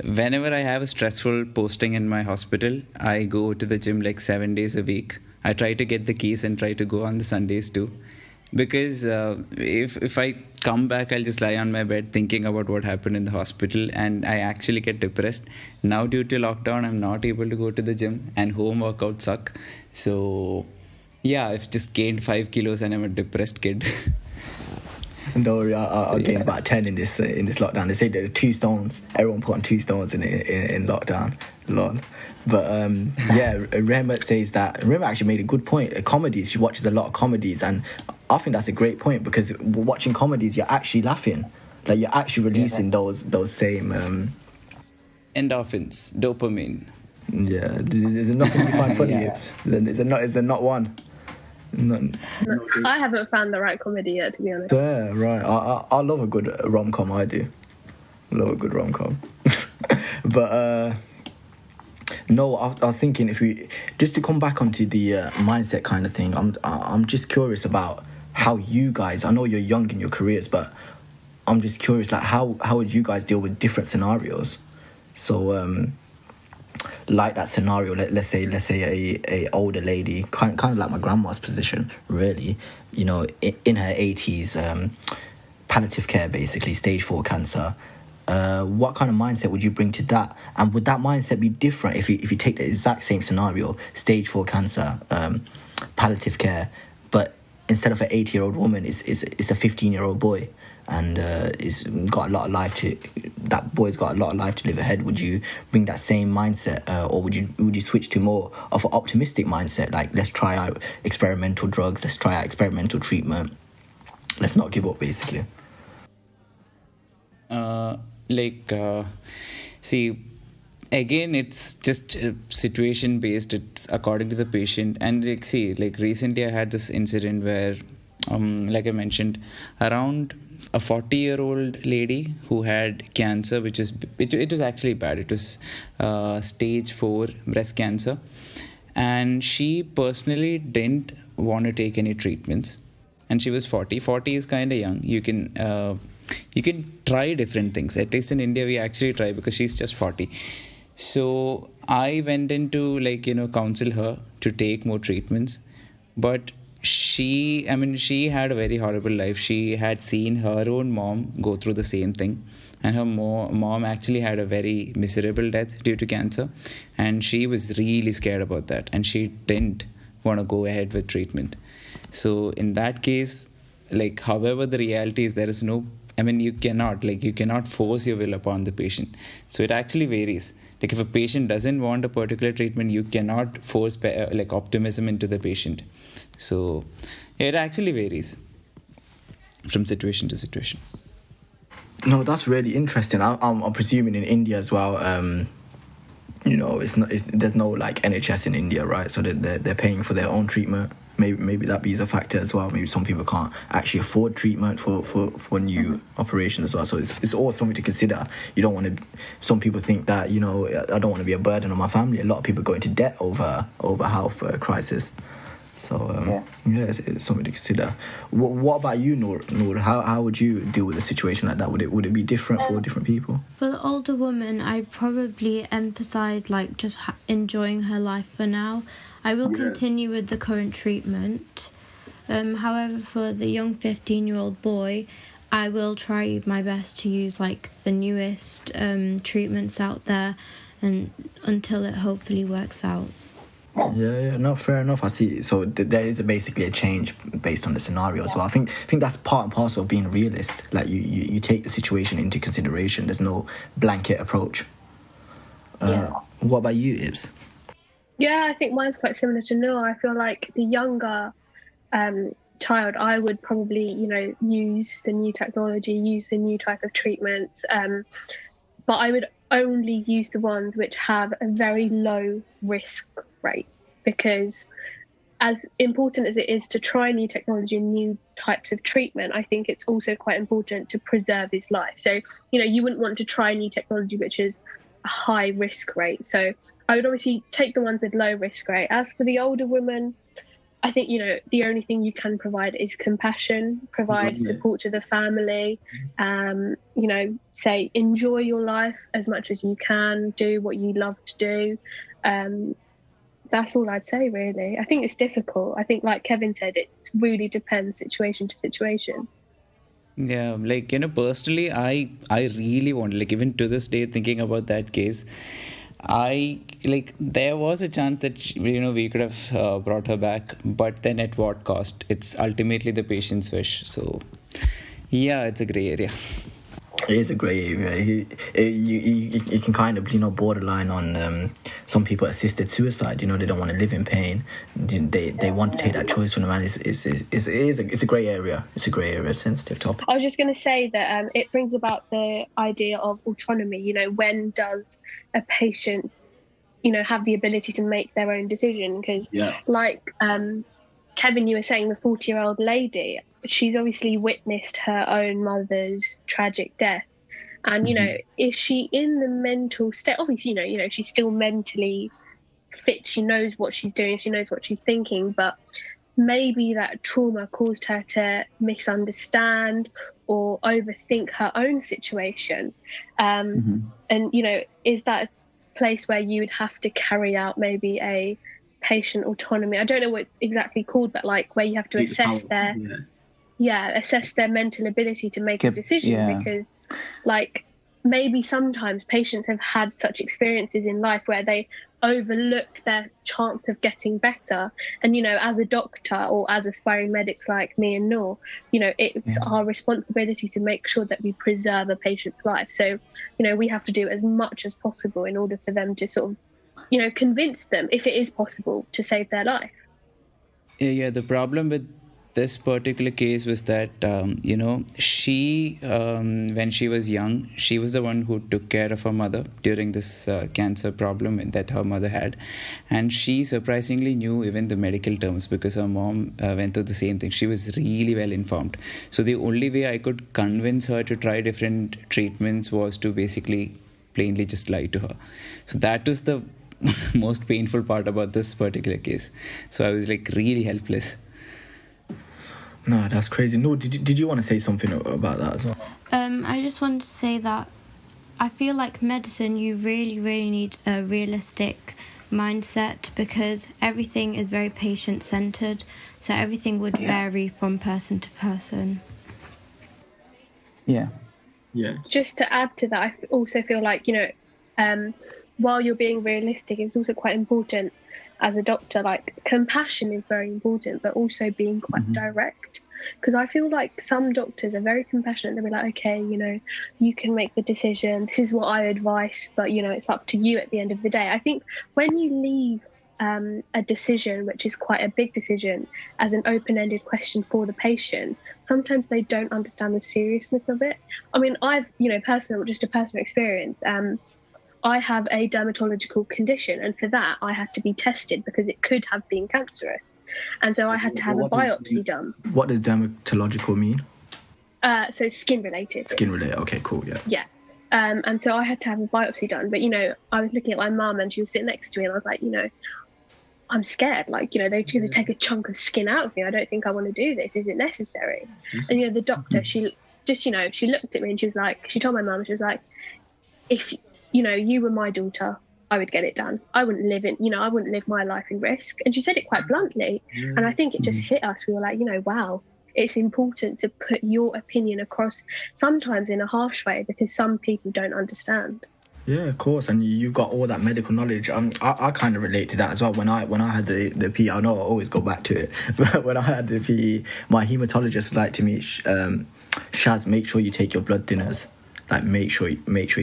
whenever I have a stressful posting in my hospital, I go to the gym like 7 days a week. I try to get the keys and try to go on the Sundays too. Because if I come back, I'll just lie on my bed thinking about what happened in the hospital, and I actually get depressed. Now due to lockdown, I'm not able to go to the gym and home workouts suck. So yeah, I've just gained 5 kilos and I'm a depressed kid.
No, I'll gain about 10 in this lockdown. They say there are 2 stones. Everyone put on 2 stones in lockdown. Lol. But Rehmat says that Rehmat actually made a good point. Comedies, she watches a lot of comedies, and I think that's a great point, because watching comedies, you're actually laughing. Like you're actually releasing those same
endorphins, dopamine.
Yeah, there's nothing you find funny. Is there not one? None.
I haven't found the right comedy yet, to be honest.
Yeah, right. I love a good rom-com. I do. I love a good rom-com. But no, I was thinking, if we just to come back onto the mindset kind of thing, I'm just curious about how you guys. I know you're young in your careers, but I'm just curious, like how would you guys deal with different scenarios? So like that scenario, let's say a older lady, kind of like my grandma's position, really, you know, in her 80s, palliative care, basically, stage 4 cancer.
what kind of mindset would you bring to that? And would that mindset be different if you take the exact same scenario, stage 4 cancer, palliative care, but instead of an 80-year-old woman, it's a 15-year-old boy, and that boy's got a lot of life to live ahead? Would you bring that same mindset, or would you switch to more of an optimistic mindset, like let's try out experimental drugs, let's try out experimental treatment, let's not give up, basically?
See, again, it's just situation based. It's according to the patient. And recently I had this incident where, like I mentioned, around a 40-year-old lady who had cancer, it was actually bad. It was stage 4 breast cancer, and she personally didn't want to take any treatments. And she was 40. 40 is kind of young. You can try different things. At least in India, we actually try, because she's just 40. So I went in to counsel her to take more treatments. But she had a very horrible life. She had seen her own mom go through the same thing. And her mom actually had a very miserable death due to cancer. And she was really scared about that. And she didn't want to go ahead with treatment. So in that case, however, the reality is there is no, you cannot force your will upon the patient. So it actually varies. If a patient doesn't want a particular treatment, you cannot force optimism into the patient. So it actually varies from situation to situation.
No, that's really interesting. I'm presuming in India as well. There's no NHS in India, right? So they're paying for their own treatment. Maybe that be a factor as well. Maybe some people can't actually afford treatment for new operations as well. So it's all something to consider. You don't want to. Some people think that I don't want to be a burden on my family. A lot of people go into debt over health crisis. So it's something to consider. What about you, Noor? How would you deal with a situation like that? Would it be different for different people?
For the older woman, I'd probably emphasize just enjoying her life for now. I will continue with the current treatment. However, for the young 15-year-old boy, I will try my best to use the newest treatments out there, and until it hopefully works out.
Yeah, no, fair enough. I see. So there is basically a change based on the scenario. So I think that's part and parcel of being a realist. You take the situation into consideration. There's no blanket approach. What about you, Ibs?
Yeah, I think mine's quite similar to Noor. I feel like the younger child, I would probably, use the new technology, use the new type of treatments. But I would only use the ones which have a very low risk rate, because as important as it is to try new technology and new types of treatment, I think it's also quite important to preserve his life. So, you wouldn't want to try new technology which is a high risk rate. So I would obviously take the ones with low risk rate. As for the older woman, I think, the only thing you can provide is compassion, provide support to the family, say enjoy your life as much as you can, do what you love to do. That's all I'd say, really. I think it's difficult. I think, like Kevin said, it really depends situation to situation.
Yeah, personally, I really want, even to this day, thinking about that case, there was a chance that we could have brought her back, but then at what cost? It's ultimately the patient's wish. So yeah, it's a gray area.
It is a grey area. You can kind of borderline on some people assisted suicide. They don't want to live in pain. They want to take that choice from the man. It's a grey area. It's a grey area, sensitive topic.
I was just going to say that it brings about the idea of autonomy. When does a patient have the ability to make their own decision? Because Kevin, you were saying the 40-year-old lady, she's obviously witnessed her own mother's tragic death. And, is she in the mental state? Obviously, she's still mentally fit. She knows what she's doing. She knows what she's thinking. But maybe that trauma caused her to misunderstand or overthink her own situation. And, is that a place where you would have to carry out maybe a patient autonomy? I don't know what it's exactly called, but where you have to assess assess their mental ability to make a decision, because maybe sometimes patients have had such experiences in life where they overlook their chance of getting better. And, as a doctor or as aspiring medics like me and Noor, it's our responsibility to make sure that we preserve a patient's life. So, we have to do as much as possible in order for them to sort of, convince them, if it is possible, to save their life.
Yeah, the problem with this particular case was that, she, when she was young, she was the one who took care of her mother during this cancer problem that her mother had. And she surprisingly knew even the medical terms because her mom went through the same thing. She was really well informed. So the only way I could convince her to try different treatments was to basically plainly just lie to her. So that was the most painful part about this particular case. So I was like really helpless.
No, that's crazy. No, did you want to say something about that as well?
I just wanted to say that I feel like medicine, you really, really need a realistic mindset because everything is very patient-centered. So everything would vary from person to person.
Yeah.
Just to add to that, I also feel like, while you're being realistic, it's also quite important as a doctor. Like, compassion is very important, but also being quite direct. Because I feel like some doctors are very compassionate. They'll be like, okay, you can make the decision. This is what I advise, but, it's up to you at the end of the day. I think when you leave a decision, which is quite a big decision, as an open-ended question for the patient, sometimes they don't understand the seriousness of it. I mean, I've, just a personal experience. I have a dermatological condition, and for that I had to be tested because it could have been cancerous, and so I had to have a biopsy done.
What does dermatological mean?
So skin related.
Skin related. Okay, cool.
Yeah. And so I had to have a biopsy done, but I was looking at my mum and she was sitting next to me, and I was like, I'm scared. Like, they're going to take a chunk of skin out of me. I don't think I want to do this. Is it necessary? And the doctor, she just, she looked at me and she was like, she told my mum, she was like, if you were my daughter, I would get it done. I wouldn't live my life in risk. And she said it quite bluntly. And I think it just hit us. We were like, wow, it's important to put your opinion across, sometimes in a harsh way, because some people don't understand.
Yeah, of course, and you've got all that medical knowledge. I kind of relate to that as well. When I had the PE, I know I always go back to it, but when I had the PE, my hematologist was like to me, Shaz, make sure you take your blood thinners. Like, make sure you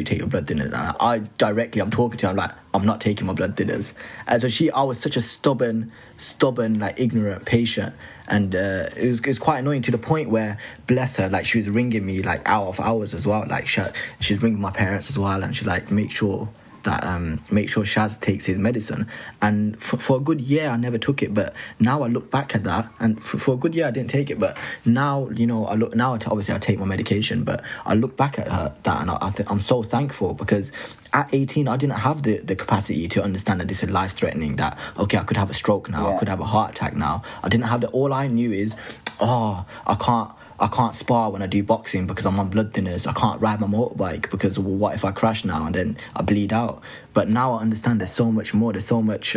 take your blood thinners. And I'm talking to her, I'm like, I'm not taking my blood thinners. And so I was such a stubborn, like, ignorant patient. And it was quite annoying to the point where, bless her, like, she was ringing me, like, out of hours as well. Like, she was ringing my parents as well. And she's like, make sure Shaz takes his medicine. And for a good year I never took it, but now I look back at that, and for a good year I didn't take it, but now obviously I take my medication, but I look back at that and I'm so thankful, because at 18 I didn't have the capacity to understand that this is life-threatening, that okay, I could have a stroke now, I could have a heart attack now. I didn't have that. All I knew is, I can't spar when I do boxing because I'm on blood thinners. I can't ride my motorbike because, well, what if I crash now and then I bleed out? But now I understand there's so much more. There's so much,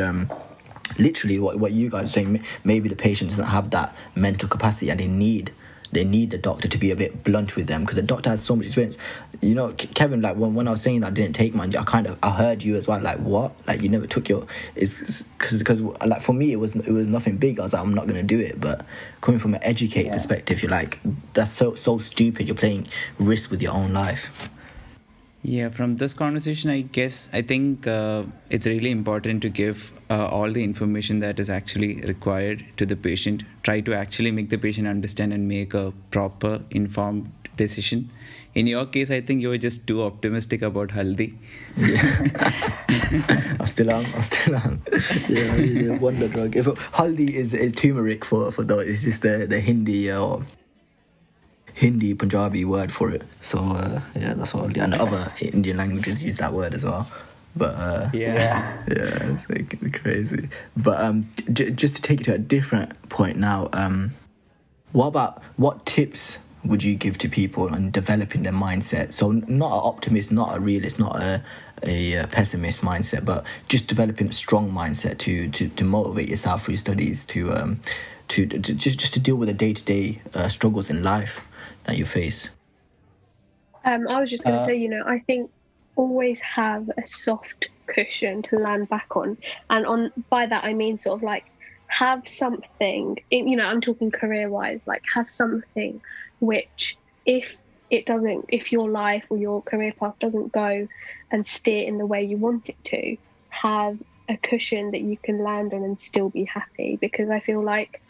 literally what you guys are saying. Maybe the patient doesn't have that mental capacity, and they need the doctor to be a bit blunt with them, because the doctor has so much experience. Kevin, like when I was saying that I didn't take mine, I heard you as well. Like, what? Like, you never took your? It's because like for me it was nothing big. I was like, I'm not gonna do it. But coming from an educated perspective, you're like, that's so stupid. You're playing risk with your own life.
Yeah, from this conversation, I think it's really important to give all the information that is actually required to the patient. Try to actually make the patient understand and make a proper, informed decision. In your case, I think you were just too optimistic about haldi.
I still am. Yeah, wonder drug. Haldi is turmeric for those. It's just the Hindi Punjabi word for it. So that's all. And other Indian languages use that word as well. But it's like crazy. But just to take it to a different point now, what tips would you give to people on developing their mindset? So not an optimist, not a realist, not a pessimist mindset, but just developing a strong mindset to motivate yourself through studies, to deal with the day-to-day struggles in life that you face.
I was just going to say, I think always have a soft cushion to land back on. And by that, I mean sort of like have something, I'm talking career-wise, like have something which if your life or your career path doesn't go and steer in the way you want it to, have a cushion that you can land on and still be happy. Because I feel like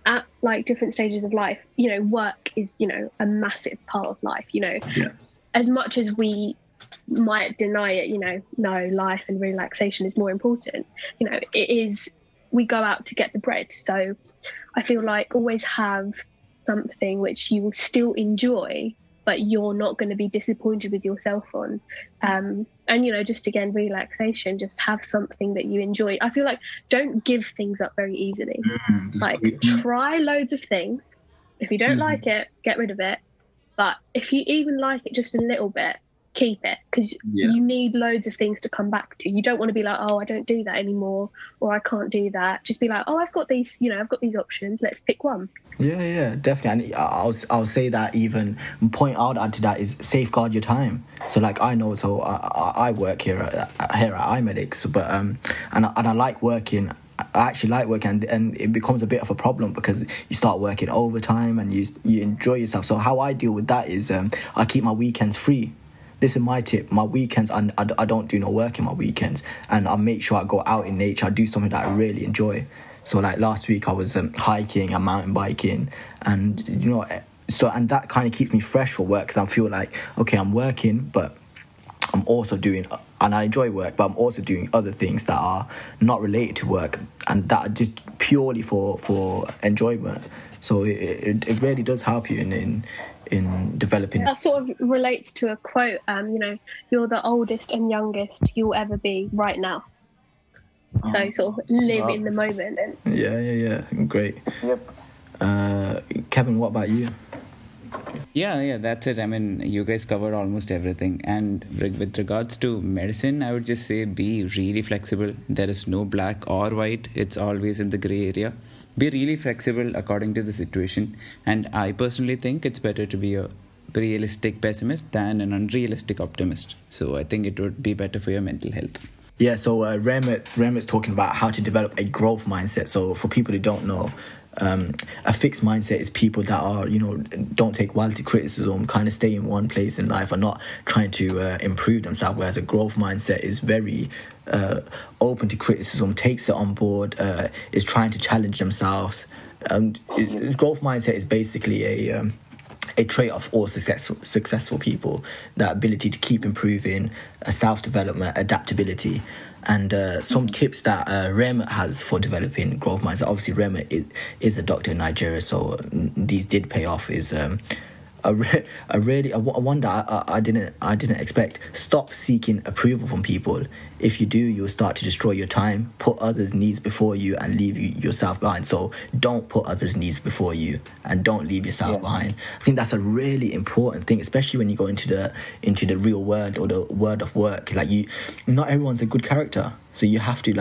at like different stages of life, work is, a massive part of life, as much as we might deny it, no, life and relaxation is more important. It is, we go out to get the bread. So I feel like always have something which you will still enjoy, but you're not going to be disappointed with yourself on. And, just again, relaxation, just have something that you enjoy. I feel like don't give things up very easily. Try loads of things. If you don't like it, get rid of it. But if you even like it just a little bit, keep it, because you need loads of things to come back to. You don't want to be like, oh, I don't do that anymore, or I can't do that. Just be like, oh, I've got these options. Let's pick one.
Yeah, definitely. And I'll say that even point I would add to that is safeguard your time. So like I know, so I work here at iMedics, but and I like working. I actually like working, and it becomes a bit of a problem because you start working overtime and you enjoy yourself. So how I deal with that is I keep my weekends free. This is my tip. My weekends, I don't do no work in my weekends, and I make sure I go out in nature. I do something that I really enjoy. So like last week I was hiking and mountain biking, and and that kind of keeps me fresh for work, because I feel like, okay, I'm working, but I'm also doing, and I enjoy work, but I'm also doing other things that are not related to work, and that are just purely for enjoyment. So it really does help you in developing.
That sort of relates to a quote, you're the oldest and youngest you'll ever be right now. So sort of live in the moment.
Yeah. Great.
Yep.
Kevin, what about you?
Yeah, that's it. I mean, you guys covered almost everything. And with regards to medicine, I would just say be really flexible. There is no black or white. It's always in the gray area. Be really flexible according to the situation. And I personally think it's better to be a realistic pessimist than an unrealistic optimist. So I think it would be better for your mental health.
Yeah, so Remit's talking about how to develop a growth mindset. So for people who don't know, a fixed mindset is people that are, don't take widely criticism, kind of stay in one place in life, and not trying to improve themselves. Whereas a growth mindset is very open to criticism, takes it on board, is trying to challenge themselves. Growth mindset is basically a trait of all successful people: that ability to keep improving, self-development, adaptability. And some tips that Rem has for developing growth mindset. Obviously, Rem is a doctor in Nigeria, so these did pay off. Is one that I didn't expect. Stop seeking approval from people. If you do, you'll start to destroy your time. Put others' needs before you and leave yourself behind. So don't put others' needs before you, and don't leave yourself behind. I think that's a really important thing, especially when you go into the real world or the world of work. Like not everyone's a good character, so you have to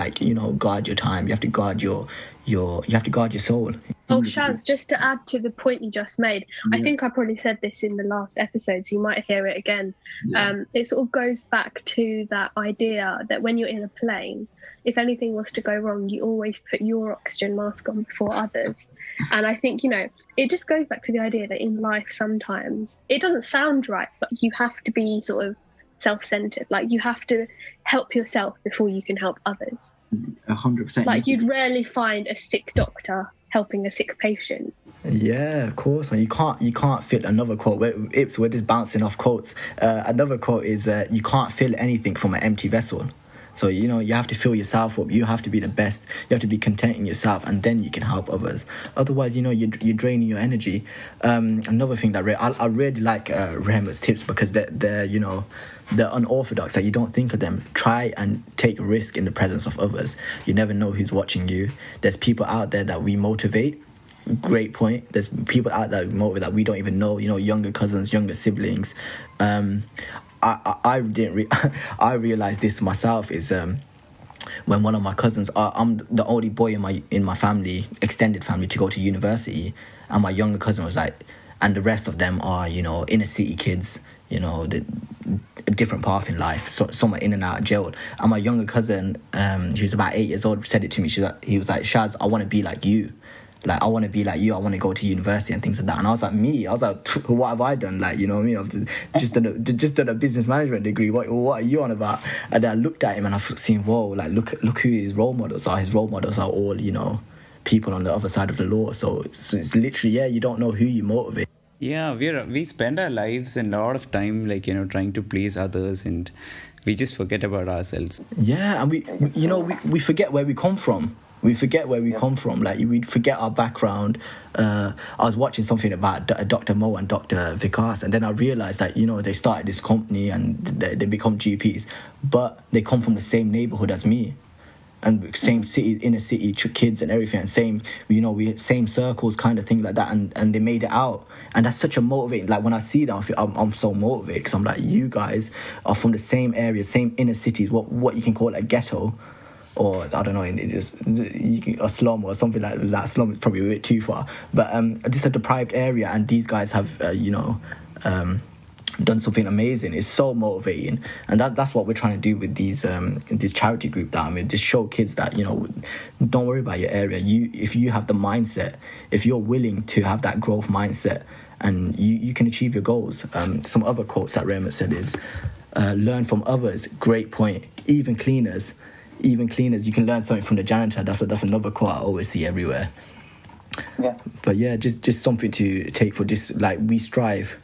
guard your time. You have to guard your soul.
Oh, Shaz, just to add to the point you just made, I think I probably said this in the last episode, so you might hear it again. It sort of goes back to that idea that when you're in a plane, if anything was to go wrong, you always put your oxygen mask on before others. And I think, it just goes back to the idea that in life sometimes, it doesn't sound right, but you have to be sort of self-centered. Like you have to help yourself before you can help others.
100%.
Like you'd rarely find a sick doctor helping a sick patient.
Yeah, of course, man. You can't fit another quote. We're just bouncing off quotes. Another quote is you can't fill anything from an empty vessel. So you have to fill yourself up. You have to be the best. You have to be content in yourself, and then you can help others. Otherwise, you're draining your energy. Another thing that I really like Remit's tips, because they're unorthodox. Like you don't think of them. Try and take risk in the presence of others. You never know who's watching you. There's people out there that we motivate. Great point. There's people out there that we don't even know. Younger cousins, younger siblings. I realized this myself is when one of my cousins, I'm the only boy in my family, extended family, to go to university, and my younger cousin was like, and the rest of them are inner city kids. you know, a different path in life. So someone in and out of jail. And my younger cousin, who's about 8 years old, said it to me. He was like, Shaz, I want to be like you. Like, I want to be like you. I want to go to university and things like that. And I was like, me? I was like, what have I done? Like, you know what I mean? I've just done a business management degree. What are you on about? And then I looked at him and I've seen, whoa, like, look who his role models are. His role models are all, you know, people on the other side of the law. So it's literally, yeah, you don't know who you motivate.
Yeah, we spend our lives and a lot of time, like, you know, trying to please others, and we just forget about ourselves.
Yeah, and we forget where we come from. We forget where we come from. Like, we forget our background. I was watching something about Dr. Mo and Dr. Vikas, and then I realized that, you know, they started this company and they become GPs, but they come from the same neighborhood as me. And same city, inner city kids and everything, and same, you know, we same circles, kind of thing like that, and they made it out, and that's such a motivating. Like, when I see that, I'm so motivated, because I'm like, you guys are from the same area, same inner cities, what you can call a ghetto, or I don't know, a slum or something like that. Slum is probably a bit too far, but just a deprived area, and these guys have done something amazing. It's so motivating, and that's what we're trying to do with these this charity group that I'm in. Just show kids that, you know, don't worry about your area. If you have the mindset, if you're willing to have that growth mindset, and you can achieve your goals. Some other quotes that Raymond said is, learn from others. Great point. Even cleaners, you can learn something from the janitor. That's another quote I always see everywhere.
Yeah.
But yeah, just something to take for just, like, we strive.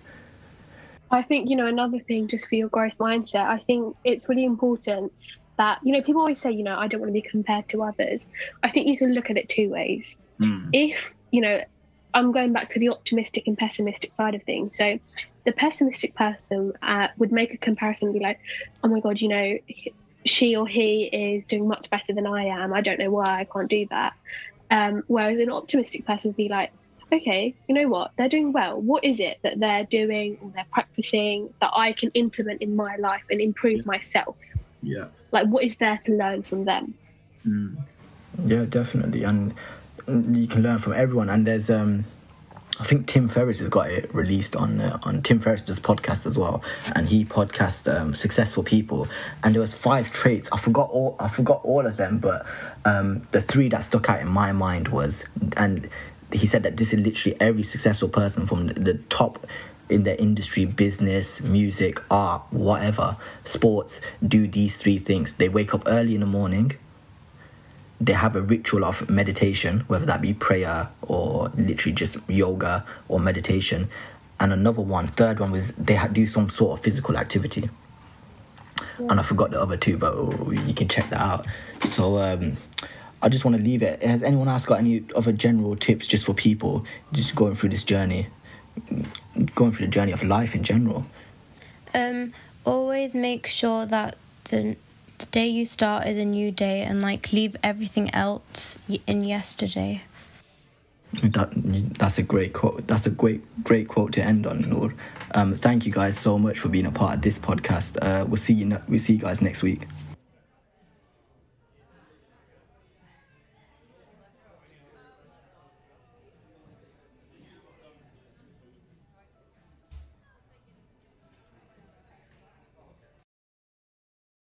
I think, you know, another thing just for your growth mindset, I think it's really important that, you know, people always say, you know, I don't want to be compared to others. I think you can look at it two ways. If, you know, I'm going back to the optimistic and pessimistic side of things. So the pessimistic person would make a comparison and be like, oh my God, you know, she or he is doing much better than I am. I don't know why I can't do that. Whereas an optimistic person would be like, okay, you know what? They're doing well. What is it that they're doing or they're practicing that I can implement in my life and improve myself?
Yeah.
Like, what is there to learn from them?
Yeah, definitely. And you can learn from everyone. And there's, I think Tim Ferriss has got it released on Tim Ferriss does podcast as well, and he podcasts successful people. And there was 5 traits. I forgot all of them, but the 3 that stuck out in my mind was, and he said that this is literally every successful person from the top in their industry, business, music, art, whatever, sports, do these 3 things. They wake up early in the morning. They have a ritual of meditation, whether that be prayer or literally just yoga or meditation. And third one was they do some sort of physical activity. And I forgot the other 2, but you can check that out. So I just want to leave it. Has anyone else got any other general tips just for people just going through this journey, going through the journey of life in general?
Always make sure that the day you start is a new day, and like leave everything else in yesterday.
That's a great quote. That's a great quote to end on, Noor. Thank you guys so much for being a part of this podcast. We'll see you guys next week.